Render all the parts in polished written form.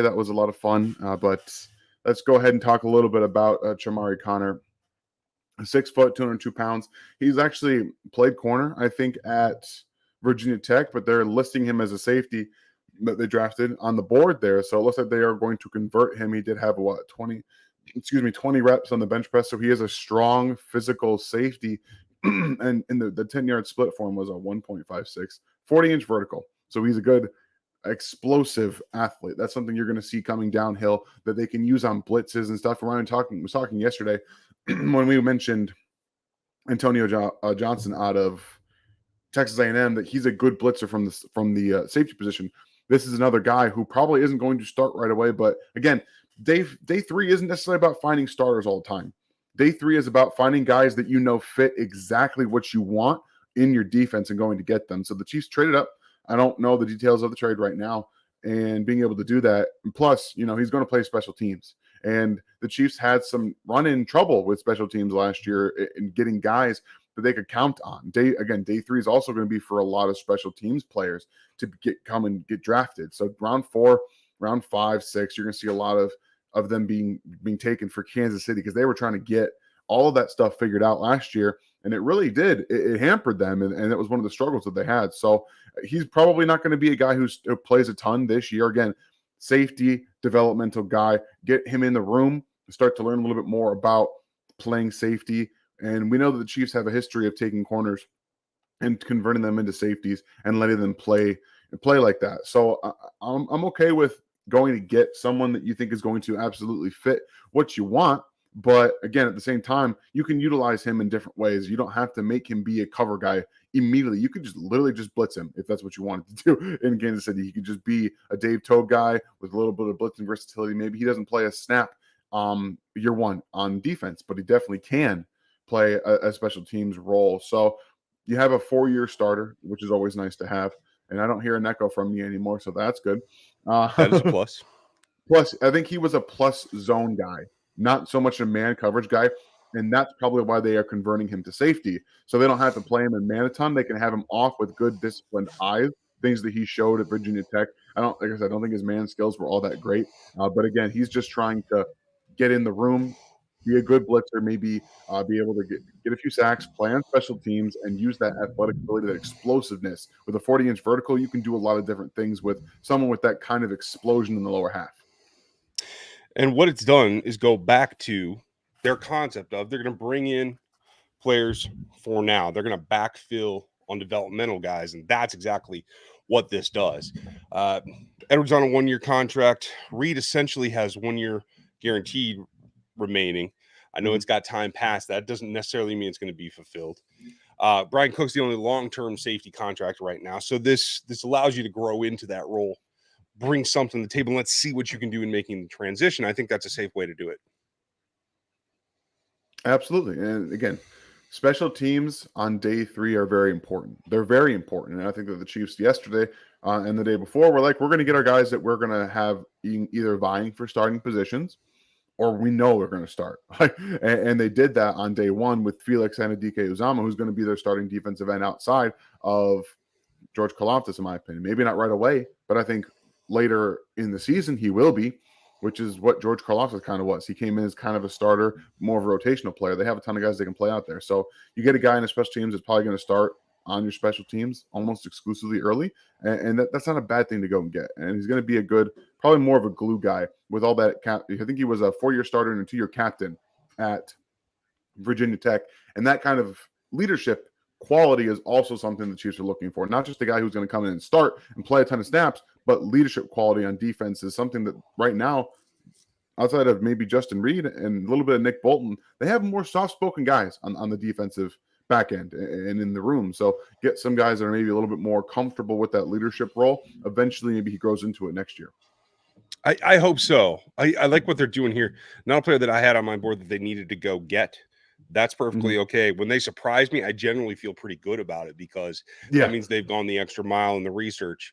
That was a lot of fun. But let's go ahead and talk a little bit about Chamari Connor. 6 foot, 202 pounds. He's actually played corner, I think, at Virginia Tech, but they're listing him as a safety that they drafted on the board there. So it looks like they are going to convert him. He did have 20 reps on the bench press. So he is a strong physical safety. And in the 10-yard split form was a 1.56, 40-inch vertical. So he's a good explosive athlete. That's something you're going to see coming downhill that they can use on blitzes and stuff. Ryan was talking yesterday when we mentioned Antonio Johnson out of Texas A&M that he's a good blitzer from the safety position. This is another guy who probably isn't going to start right away. But again, day 3 isn't necessarily about finding starters all the time. Day 3 is about finding guys that you know fit exactly what you want in your defense and going to get them. So the Chiefs traded up. I don't know the details of the trade right now, and being able to do that. And plus, he's going to play special teams. And the Chiefs had some run-in trouble with special teams last year in getting guys that they could count on. Day 3 is also going to be for a lot of special teams players to come and get drafted. So round 4, round 5, 6, you're going to see a lot of them being taken for Kansas City because they were trying to get all of that stuff figured out last year. And it really did. It hampered them, and it was one of the struggles that they had. So he's probably not going to be a guy who plays a ton this year. Again, safety, developmental guy. Get him in the room, start to learn a little bit more about playing safety. And we know that the Chiefs have a history of taking corners and converting them into safeties and letting them play like that. So I'm okay with going to get someone that you think is going to absolutely fit what you want. But again, at the same time, you can utilize him in different ways. You don't have to make him be a cover guy immediately. You could just literally just blitz him if that's what you wanted to do in Kansas City. He could just be a Dave Togue guy with a little bit of blitzing versatility. Maybe he doesn't play a snap year 1 on defense, but he definitely can play a special teams role. So you have a 4-year starter, which is always nice to have. And I don't hear an echo from me anymore, so that's good. That is a plus. Plus, I think he was a plus zone guy, not so much a man coverage guy. And that's probably why they are converting him to safety. So they don't have to play him in man a ton. They can have him off with good disciplined eyes, things that he showed at Virginia Tech. Like I said, I don't think his man skills were all that great. But again, he's just trying to get in the room, be a good blitzer, maybe be able to get a few sacks, play on special teams, and use that athletic ability, that explosiveness. With a 40-inch vertical, you can do a lot of different things with someone with that kind of explosion in the lower half. And what it's done is go back to their concept of they're going to bring in players for now. They're going to backfill on developmental guys, and that's exactly what this does. Edwards on a 1-year contract. Reed essentially has 1 year guaranteed remaining. I know it's got time past. That doesn't necessarily mean it's going to be fulfilled. Brian Cook's the only long-term safety contract right now. So this allows you to grow into that role, bring something to the table, and let's see what you can do in making the transition. I think that's a safe way to do it. Absolutely. And again, special teams on day 3 are very important. They're very important. And I think that the Chiefs yesterday and the day before were like, we're going to get our guys that we're going to have either vying for starting positions or we know we're going to start. And they did that on day 1 with Felix Anadike Uzama, who's going to be their starting defensive end outside of George Karlaftis, in my opinion. Maybe not right away, but I think later in the season he will be, which is what George Karlaftis kind of was. He came in as kind of a starter, more of a rotational player. They have a ton of guys they can play out there. So you get a guy in the special teams that's probably going to start on your special teams almost exclusively early, and that's not a bad thing to go and get. And he's going to be a good, probably more of a glue guy with all that. I think he was a 4-year starter and a 2-year captain at Virginia Tech, and that kind of leadership quality is also something the Chiefs are looking for. Not just a guy who's going to come in and start and play a ton of snaps, but leadership quality on defense is something that right now, outside of maybe Justin Reed and a little bit of Nick Bolton, they have more soft-spoken guys on the defensive back end and in the room. So get some guys that are maybe a little bit more comfortable with that leadership role. Eventually, maybe he grows into it next year. I hope so. I like what they're doing here. Not a player that I had on my board that they needed to go get. That's perfectly okay. When they surprise me, I generally feel pretty good about it because that means they've gone the extra mile in the research.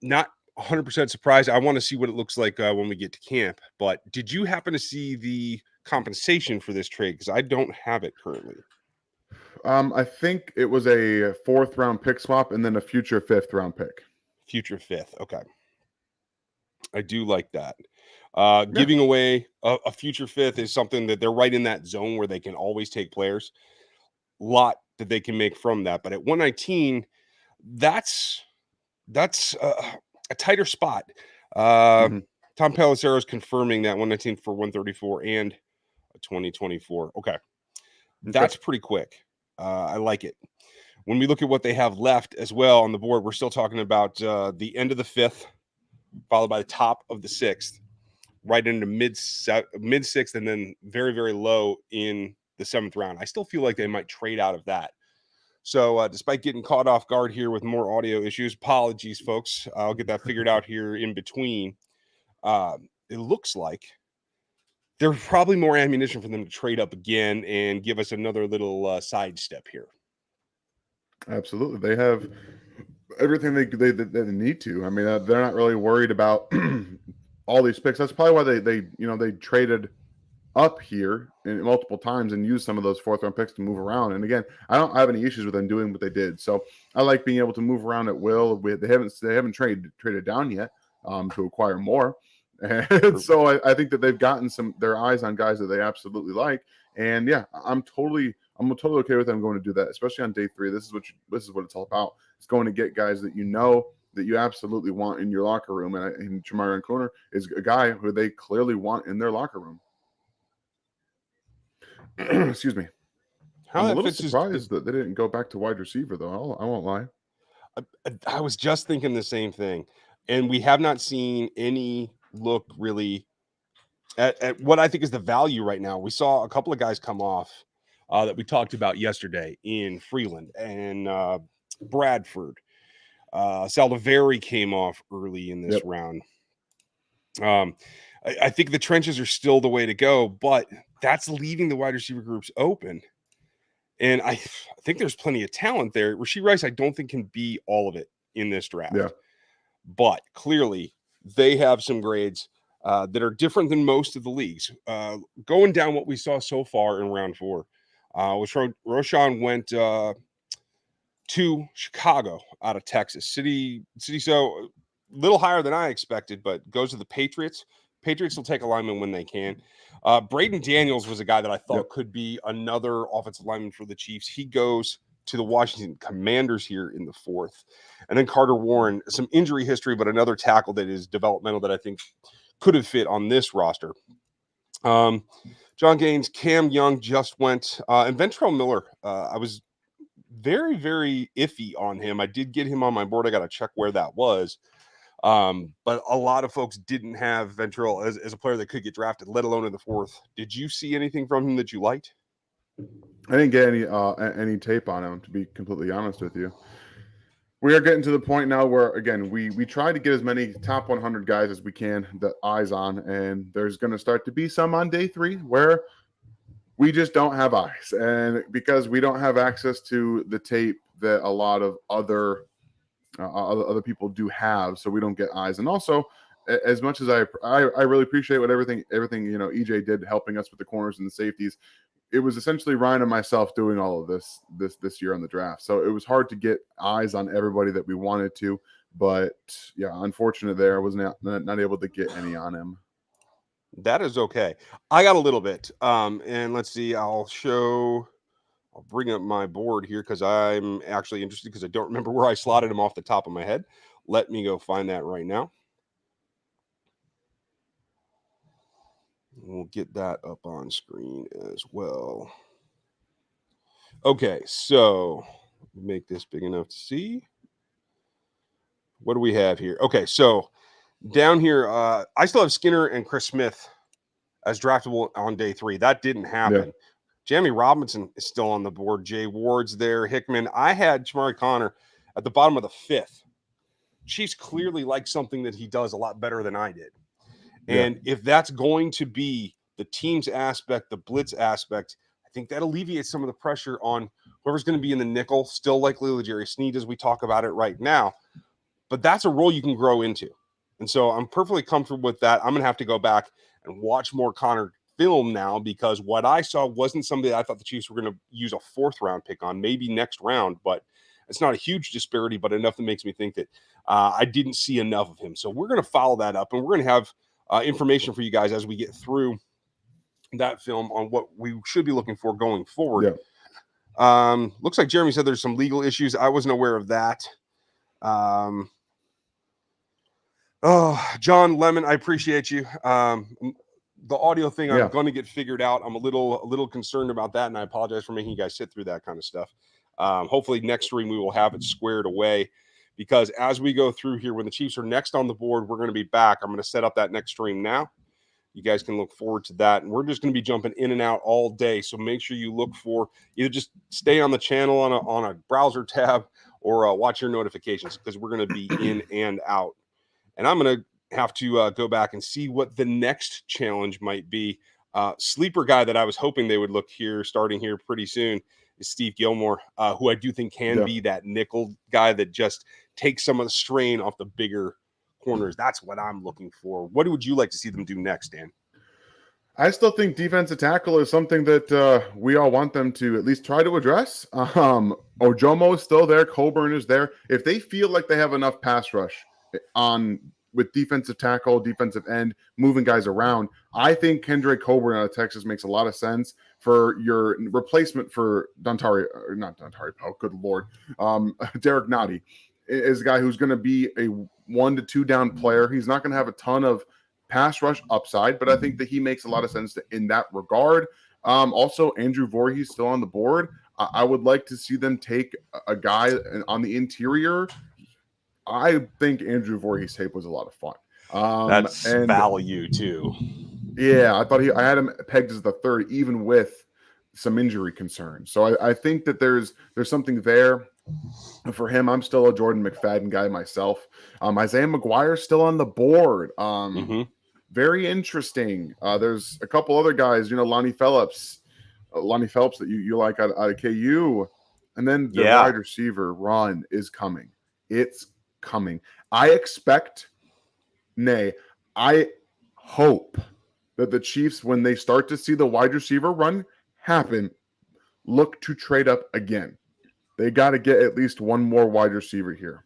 Not 100% surprised. I want to see what it looks like when we get to camp. But did you happen to see the compensation for this trade? Because I don't have it currently. I think it was a 4th round pick swap and then a future 5th round pick. Future 5th. Okay. I do like that. Yeah. Giving away a future fifth is something that they're right in that zone where they can always take players. Lot that they can make from that. But at 119, that's a tighter spot. Uh, Mhm. Tom Pelissero is confirming that 119 for 134 and a 2024. Okay. Okay. That's pretty quick. I like it. When we look at what they have left as well on the board, we're still talking about the end of the fifth, followed by the top of the sixth, right into mid sixth, and then very, very low in the seventh round. I still feel like they might trade out of that. So, despite getting caught off guard here with more audio issues, apologies, folks. I'll get that figured out here in between. It looks like there's probably more ammunition for them to trade up again and give us another little sidestep here. Absolutely. They have everything they need to. I mean, they're not really worried about all these picks. That's probably why they traded up here in multiple times and used some of those fourth round picks to move around. And again, I don't have any issues with them doing what they did. So I like being able to move around at will. They haven't traded down yet to acquire more. And so I think that they've gotten their eyes on guys that they absolutely like. And yeah, I'm totally okay with them going to do that, especially on day 3. This is what it's all about. It's going to get guys that that you absolutely want in your locker room. And Jamari Corner is a guy who they clearly want in their locker room. Excuse me. How I'm a that little fits is surprised that they didn't go back to wide receiver, though. I won't lie. I was just thinking the same thing. And we have not seen any look really at what I think is the value right now. We saw a couple of guys come off that we talked about yesterday in Freeland and Bradford. Saldivari came off early in this Yep. round. I think the trenches are still the way to go, but that's leaving the wide receiver groups open. And I think there's plenty of talent there. Rashee Rice, I don't think can be all of it in this draft. Yeah. But clearly they have some grades that are different than most of the leagues. Going down what we saw so far in round 4, which Roshan went to Chicago out of Texas City. So a little higher than I expected, but goes to the Patriots. Patriots will take a lineman when they can. Braden Daniels was a guy that I thought could be another offensive lineman for the Chiefs. He goes to the Washington Commanders here in the 4th. And then Carter Warren, some injury history, but another tackle that is developmental that I think could have fit on this roster. John Gaines, Cam Young just went, and Ventrell Miller. I was very, very iffy on him. I did get him on my board. I got to check where that was. But a lot of folks didn't have Ventrell as a player that could get drafted, let alone in the 4th. Did you see anything from him that you liked? I didn't get any tape on him, to be completely honest with you. We are getting to the point now where, again, we try to get as many top 100 guys as we can, the eyes on, and there's going to start to be some on day 3 where we just don't have eyes, and because we don't have access to the tape that a lot of other people do have, so we don't get eyes. And also, as much as I really appreciate what everything EJ did helping us with the corners and the safeties, it was essentially Ryan and myself doing all of this year on the draft. So it was hard to get eyes on everybody that we wanted to. But yeah, unfortunate there. I was not able to get any on him. That is okay. I got a little bit. And let's see, I'll bring up my board here because I'm actually interested because I don't remember where I slotted him off the top of my head. Let me go find that right now. We'll get that up on screen as well. Okay, so make this big enough to see. What do we have here? Okay, so down here, I still have Skinner and Chris Smith as draftable on day 3. That didn't happen. Yeah. Jamie Robinson is still on the board. Jay Ward's there. Hickman. I had Chamarri Connor at the bottom of the 5th. Chiefs clearly like something that he does a lot better than I did. And if that's going to be the team's aspect, the blitz aspect, I think that alleviates some of the pressure on whoever's going to be in the nickel. Still likely L'Jarius Sneed as we talk about it right now. But that's a role you can grow into. And so I'm perfectly comfortable with that. I'm going to have to go back and watch more Connor film now because what I saw wasn't somebody that I thought the Chiefs were going to use a 4th round pick on, maybe next round. But It's not a huge disparity, but enough that makes me think that I didn't see enough of him. So we're going to follow that up, and we're going to have information for you guys as we get through that film on what we should be looking for going forward. Yeah. Looks like Jeremy said there's some legal issues. I wasn't aware of that. Oh, John Lemon, I appreciate you. The audio thing, I'm going to get figured out. I'm a little concerned about that, and I apologize for making you guys sit through that kind of stuff. Hopefully next stream we will have it squared away, because as we go through here, when the Chiefs are next on the board, we're going to be back. I'm going to set up that next stream now. You guys can look forward to that, and we're just going to be jumping in and out all day. So make sure you look for either just stay on the channel on a browser tab, or watch your notifications, because we're going to be in and out. And I'm going to have to go back and see what the next challenge might be. Sleeper guy that I was hoping they would look here, starting here pretty soon, is Steve Gilmore, who I do think can be that nickel guy that just takes some of the strain off the bigger corners. That's what I'm looking for. What would you like to see them do next, Dan? I still think defensive tackle is something that we all want them to at least try to address. Ojomo is still there. Coburn is there. If they feel like they have enough pass rush with defensive tackle, defensive end, moving guys around, I think Kendrick Coburn out of Texas makes a lot of sense for your replacement for not Dontari Poe, good Lord. Derek Nottie is a guy who's going to be a 1 to 2 down player. He's not going to have a ton of pass rush upside, but I think that he makes a lot of sense in that regard. Also, Andrew Voorhees still on the board. I would like to see them take a guy on the interior. I think Andrew Voorhees' tape was a lot of fun. That's value too. Yeah, I had him pegged as the third, even with some injury concerns. So I think that there's something there for him. I'm still a Jordan McFadden guy myself. Isaiah McGuire's still on the board. Very interesting. There's a couple other guys, Lonnie Phillips that you like out of KU. And then the wide receiver run is coming. It's coming. I hope that the Chiefs, when they start to see the wide receiver run happen, look to trade up again. They got to get at least one more wide receiver here.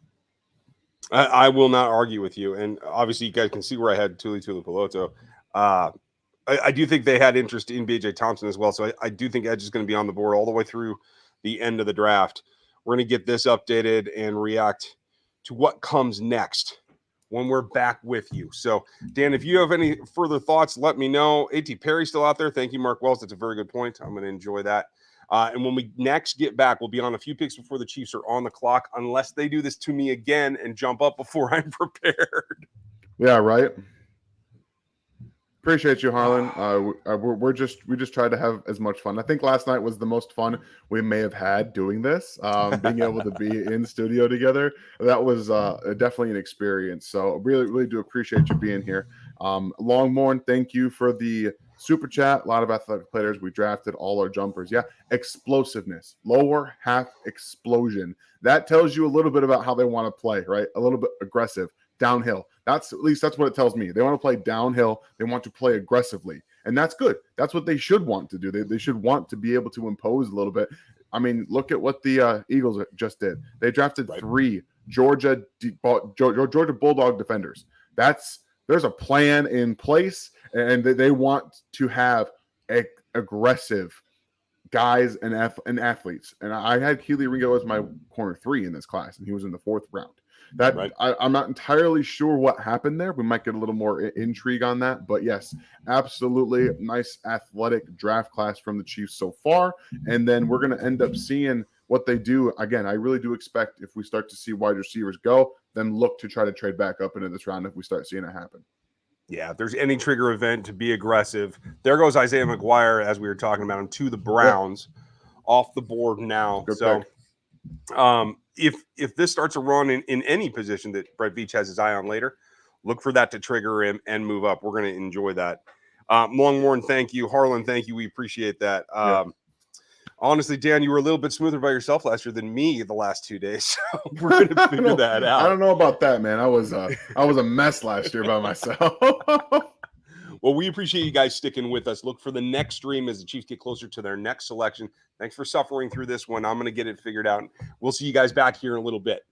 I will not argue with you. And obviously you guys can see where I had Tuli Tuipulotu. I do think they had interest in B.J. Thompson as well. So I do think Edge is going to be on the board all the way through the end of the draft. We're going to get this updated and react to what comes next when we're back with you. So, Dan, if you have any further thoughts, let me know. A.T. Perry's still out there. Thank you, Mark Wells. That's a very good point. I'm going to enjoy that. And when we next get back, we'll be on a few picks before the Chiefs are on the clock, unless they do this to me again and jump up before I'm prepared. Yeah, right. Appreciate you, Harlan. We just tried to have as much fun. I think last night was the most fun we may have had doing this. Being able to be in studio together, that was definitely an experience. So really, really do appreciate you being here. Longmorn, thank you for the super chat. A lot of athletic players. We drafted all our jumpers. Yeah, explosiveness, lower half explosion. That tells you a little bit about how they want to play, right? A little bit aggressive. Downhill. That's what it tells me. They want to play downhill. They want to play aggressively. And that's good. That's what they should want to do. They should want to be able to impose a little bit. I mean, look at what the Eagles just did. They drafted 3 Georgia Bulldog defenders. There's a plan in place, and they want to have aggressive guys and athletes. And I had Keely Ringo as my corner 3 in this class, and he was in the 4th round. I'm not entirely sure what happened there. We might get a little more intrigue on that. But yes, absolutely nice athletic draft class from the Chiefs so far. And then we're going to end up seeing what they do. Again, I really do expect if we start to see wide receivers go, then look to try to trade back up into this round if we start seeing it happen. Yeah, if there's any trigger event to be aggressive, there goes Isaiah McGuire, as we were talking about him, to the Browns, off the board now. Good so pick. If this starts a run in any position that Brett Veach has his eye on later, look for that to trigger him and move up. We're going to enjoy that. Longmorn, thank you. Harlan, thank you. We appreciate that. Honestly, Dan, you were a little bit smoother by yourself last year than me the last 2 days. So we're going to figure that out. I don't know about that, man. I was a mess last year by myself. Well, we appreciate you guys sticking with us. Look for the next stream as the Chiefs get closer to their next selection. Thanks for suffering through this one. I'm going to get it figured out. We'll see you guys back here in a little bit.